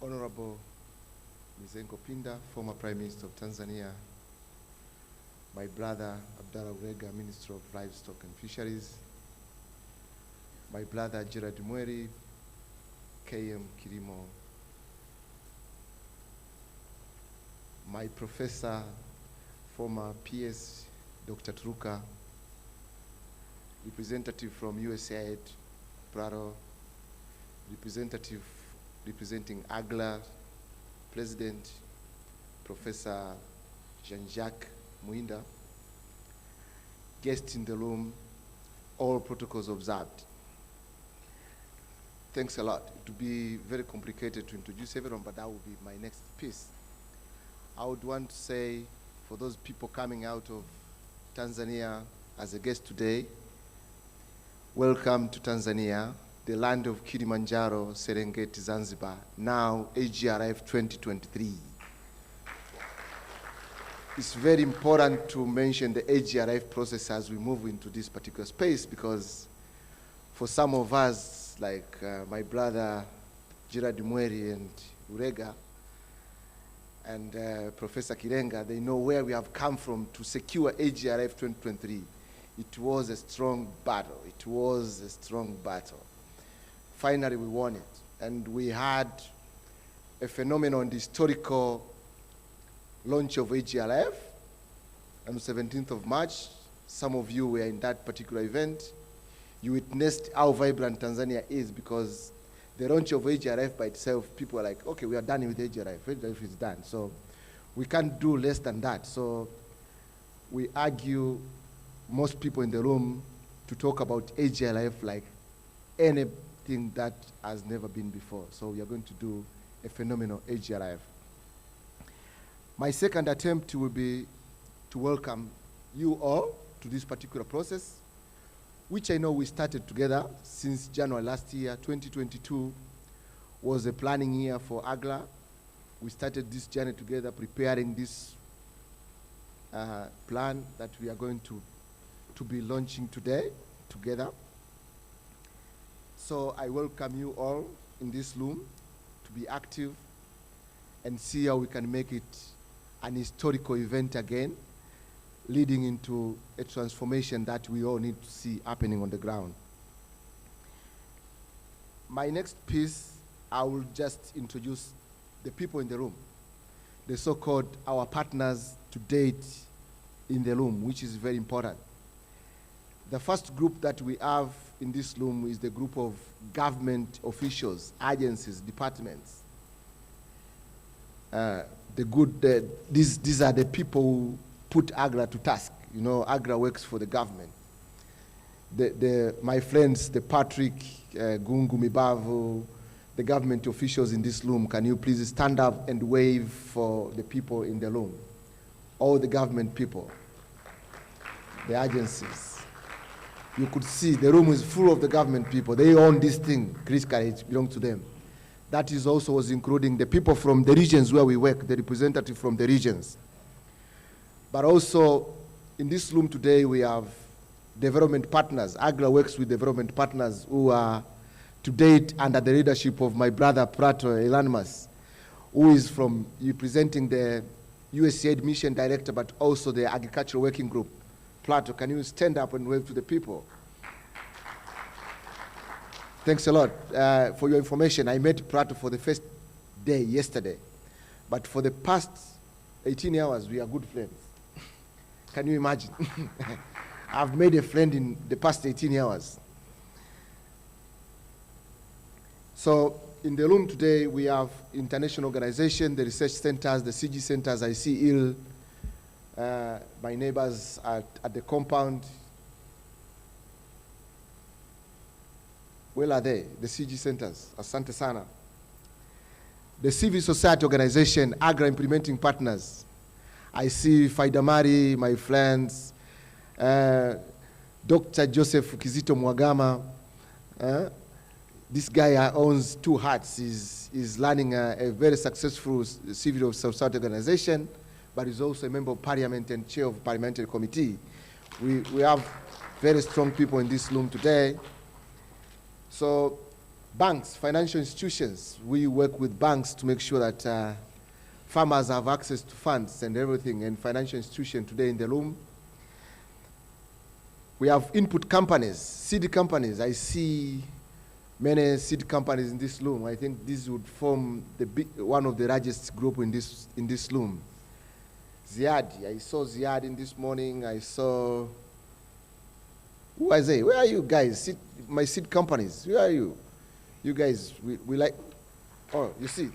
Honorable Mizengo Pinda, former Prime Minister of Tanzania, my brother Abdallah Urega, Minister of Livestock and Fisheries, my brother Gerard Mweri, KM Kilimo, my professor, former PS, Dr. Turuka, representative from USAID, Prado, representative representing AGRA, President, Professor Jean-Jacques Muinda, guests in the room, all protocols observed. Thanks a lot. It would be very complicated to introduce everyone, but that will be my next piece. I would want to say, for those people coming out of Tanzania as a guest today, welcome to Tanzania, the land of Kilimanjaro, Serengeti, Zanzibar, now AGRA 2023. It's very important to mention the AGRA process as we move into this particular space, because for some of us, like my brother Gerard Mweri and Urega, and Professor Kirenga, they know where we have come from to secure AGRA 2023. It was a strong battle. It was a strong battle. Finally, we won it. And we had a phenomenon, the historical launch of AGRF on the 17th of March. Some of you were in that particular event. You witnessed how vibrant Tanzania is, because the launch of AGRF by itself, people are like, okay, we are done with AGRF. AGRF is done. So we can't do less than that. So we argue, most people in the room, to talk about AGRF like anything that has never been before. So we are going to do a phenomenal AGRF. My second attempt will be to welcome you all to this particular process, which I know we started together since January last year. 2022 was a planning year for AGRA. We started this journey together, preparing this plan that we are going to be launching today together. So I welcome you all in this room to be active and see how we can make it an historical event again, leading into a transformation that we all need to see happening on the ground. My next piece, I will just introduce the people in the room, the so-called our partners to date in the room, which is very important. The first group that we have in this room is the group of government officials, agencies, departments. These are the people who put AGRA to task. You know, AGRA works for the government. My friends, the Patrick, Gungu Mibavu, the government officials in this room, can you please stand up and wave for the people in the room? All the government people, the agencies. You could see the room is full of the government people. They own this thing. Critically, it belongs to them. That is also was including the people from the regions where we work, the representative from the regions. But also, in this room today, we have development partners. AGRA works with development partners who are, to date, under the leadership of my brother, Prato Elanmas, who is representing the USAID Mission Director, but also the Agricultural Working Group. Plato, can you stand up and wave to the people? Thanks a lot. For your information, I met Prato for the first day yesterday. But for the past 18 hours, we are good friends. Can you imagine? I've made a friend in the past 18 hours. So in the room today, we have international organizations, the research centers, the CG centers. I see IL. My neighbors at the compound. Where are they? The CG centers. Asante sana. The civil society organization, AGRA implementing partners. I see Faidamari, my friends, Dr. Joseph Kizito Mwagama. This guy owns two hats. He's running a very successful civil society organization, but he's also a member of parliament and chair of parliamentary committee. We have very strong people in this room today. So Banks, financial institutions, we work with banks to make sure that farmers have access to funds and everything, and financial institution today in the room. We have input companies, seed companies. I see many seed companies in this room. I think this would form one of the largest group in this room. Ziad, I saw Ziad in this morning. I saw, who is it? Where are you guys? My seed companies, where are you? You guys, we like, oh, you see,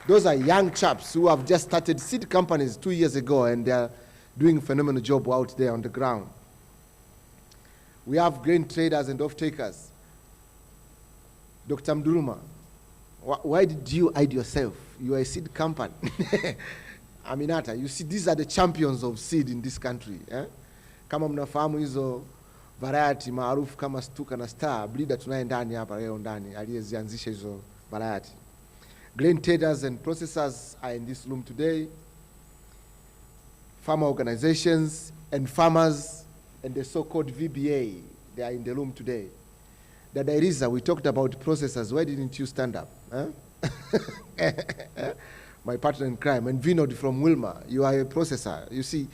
those are young chaps who have just started seed companies 2 years ago, and they are doing a phenomenal job out there on the ground. We have grain traders and off-takers. Dr. Mduruma, why did you hide yourself? You are a seed company. Aminata, you see, these are the champions of seed in this country. Kama mnafahamu hizo variety maarufu kama Stuka na Star, Bleeder tunaye ndani hapa leo ndani, aliyezianzisha hizo variety. Grain traders and processors are in this room today. Farmer organizations and farmers and the so-called VBA, they are in the room today. Dada Iriza, we talked about processors. Why didn't you stand up? Huh? My partner in crime. And Vinod from Wilma, you are a processor. You see,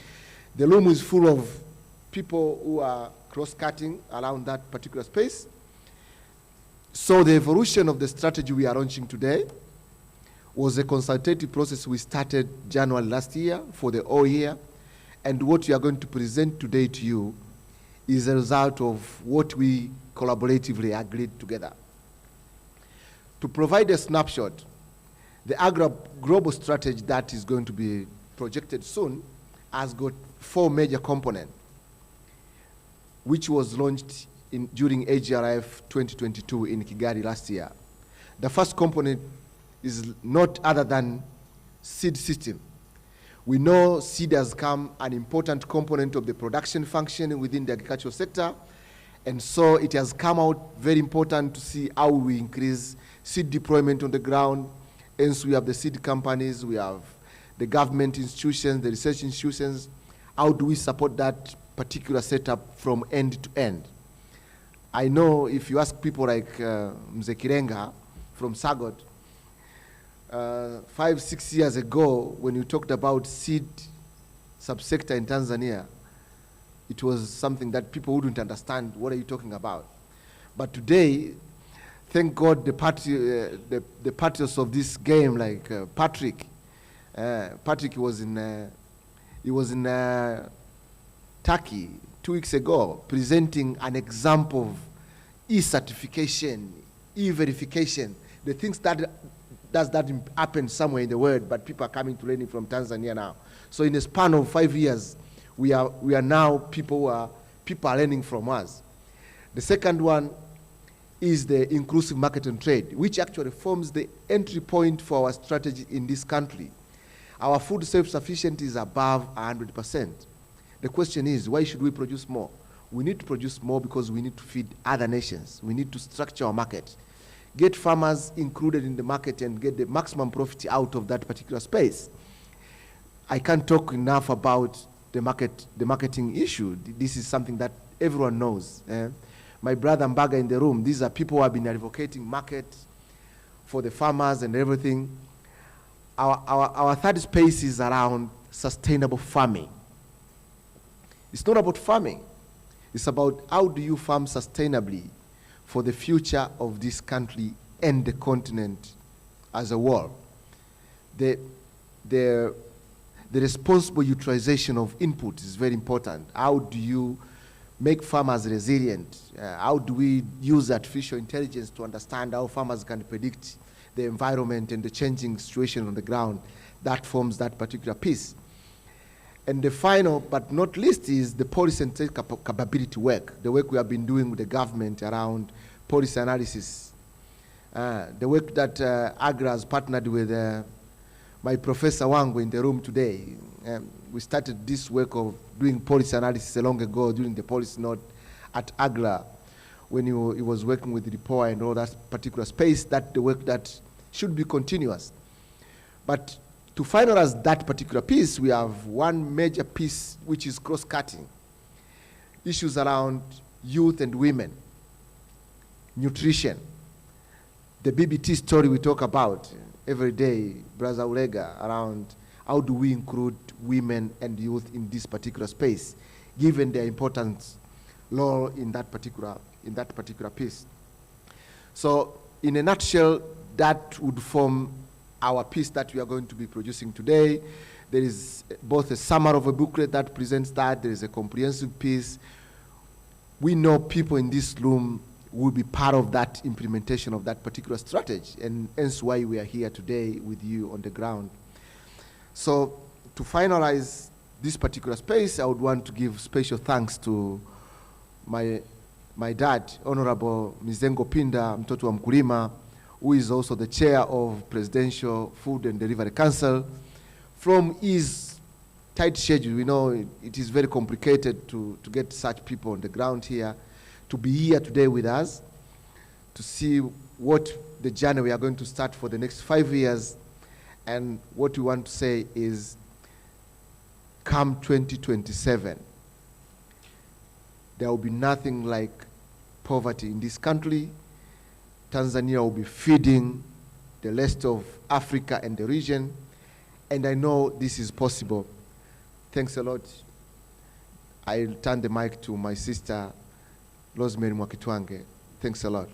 the room is full of people who are cross-cutting around that particular space. So the evolution of the strategy we are launching today was a consultative process we started January last year for the whole year. And what we are going to present today to you is a result of what we collaboratively agreed together. To provide a snapshot, the AGRA global strategy that is going to be projected soon has got 4 major components, which was launched during AGRF 2022 in Kigali last year. The first component is not other than seed system. We know seed has become an important component of the production function within the agricultural sector, and so it has come out very important to see how we increase seed deployment on the ground. Hence, we have the seed companies, we have the government institutions, the research institutions. How do we support that particular setup from end to end? I know if you ask people like Mzee Kirenga from Sagot, 5-6 years ago, when you talked about seed subsector in Tanzania, it was something that people wouldn't understand. What are you talking about? But today, thank God, the parties of this game, like Patrick was in Turkey 2 weeks ago, presenting an example of e-certification, e-verification, the things that does that happen somewhere in the world, but people are coming to learn it from Tanzania now. So in a span of 5 years, we are now people are learning from us. The second one is the inclusive market and trade, which actually forms the entry point for our strategy in this country. Our food self-sufficiency is above 100%. The question is, why should we produce more? We need to produce more because we need to feed other nations. We need to structure our market, get farmers included in the market and get the maximum profit out of that particular space. I can't talk enough about the marketing issue. This is something that everyone knows. My brother Mbaga in the room, these are people who have been advocating market for the farmers and everything. Our third space is around sustainable farming. It's not about farming. It's about how do you farm sustainably for the future of this country and the continent as a whole. The responsible utilization of input is very important. How do you make farmers resilient? How do we use artificial intelligence to understand how farmers can predict the environment and the changing situation on the ground? That forms that particular piece. And the final but not least is the policy and trade capability work, the work we have been doing with the government around policy analysis. The work that AGRA has partnered with my Professor Wangu in the room today. We started this work of doing policy analysis long ago during the policy note at AGRA when he was working with the DPOA and all that particular space, that the work that should be continuous. But to finalize that particular piece, we have one major piece which is cross-cutting. Issues around youth and women, nutrition, the BBT story we talk about every day, Brother Ulega, around how do we include women and youth in this particular space, given their importance role in that particular piece. So in a nutshell, that would form our piece that we are going to be producing today. There is both a summary of a booklet that presents that. There is a comprehensive piece. We know people in this room will be part of that implementation of that particular strategy, and hence why we are here today with you on the ground. So to finalize this particular space, I would want to give special thanks to my dad, Honorable Mizengo Pinda, mtoto wa mkulima, who is also the chair of Presidential Food and Delivery Council. From his tight schedule, we know it is very complicated to get such people on the ground here, to be here today with us, to see what the journey we are going to start for the next 5 years. And what we want to say is, come 2027, there will be nothing like poverty in this country. Tanzania will be feeding the rest of Africa and the region, and I know this is possible. Thanks a lot. I'll turn the mic to my sister, Rosemary Mwakitwange. Thanks a lot.